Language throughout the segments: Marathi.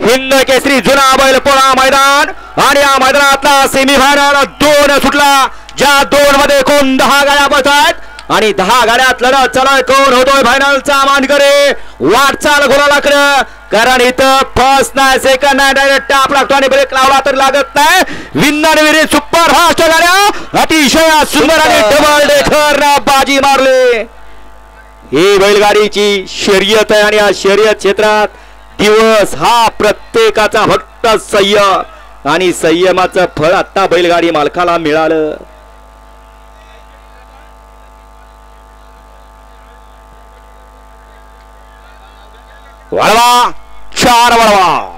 हिंद केसरी जुना बैलपोळा मैदान आणि या मैदानातला सेमीफायनल 2 सुटला, ज्या 2 मध्ये एकूण 10 गाड्या बसतात आणि 10 गाड्यात लढत चालू कोण होतोय फायनलचा मानकरी. वाटचाल गुलालाकडे, कारण इथं फर्स्ट नाही सेकंड नाही, डायरेक्ट टाप लागतो आणि ब्रेक लावला तर लागत नाही. विंदाने सुपर फास्ट गाड्या अतिशय सुंदर आणि डबल डेकर बाजी मारली. ही बैलगाडीची शर्यत आहे आणि या शर्यत क्षेत्रात दिवस हा प्रत्येकाचा फक्त संयम आणि संयमाचं फळ आता बैलगाडी मालकाला मिळालं. वळवा 4 वळवा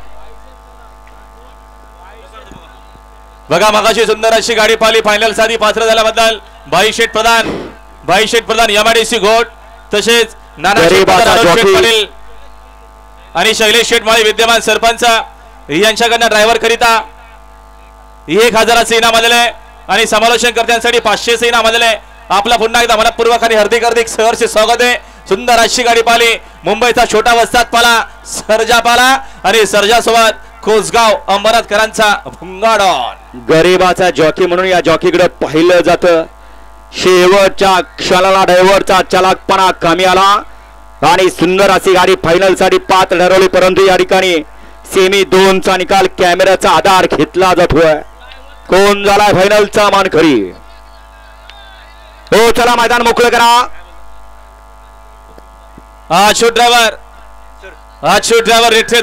बघा. मगाशी सुंदर अशी गाडी पाहिली. फायनल साठी पात्र झाल्याबद्दल भाई शेठ प्रधान एमआयडीसी घोट, तसेच नाना शेठ पाटील आणि शैलेश शेठ माळी विद्यमान सरपंच यांच्याकडनं ड्रायव्हर करिता 1000चे इनाम आलेले आहे आणि समालोचन कर्त्यांसाठी 500चे इनाम आलेले आहे. आपला पुन्हा एकदा मनपूर्वक आणि हार्दिक सहर्ष स्वागत आहे. सुंदर अशी गाडी पाहिली. मुंबईचा छोटा वस्ताद पाला सर्जा पाला आणि सर्जासोबत कोसगाव अंबरनाथकरांचा भुंगाडॉन. गरीबाचा जॉकी म्हणून या जॉकीकडे पाहिलं जातं. शेवटच्या क्षणाला ड्रायव्हरचा चालाकपणा कमी आला आणि सुंदर अशी गाडी फायनल साठी 5 ठरवली, परंतु या ठिकाणी सेमी 2 चा निकाल कॅमेऱ्याचा आधार घेतला जातोय. कोण झालाय फायनलचा मानकरी? हो चला मैदान मोकळं करा. हा शूट ड्रायव्हर रिट्रे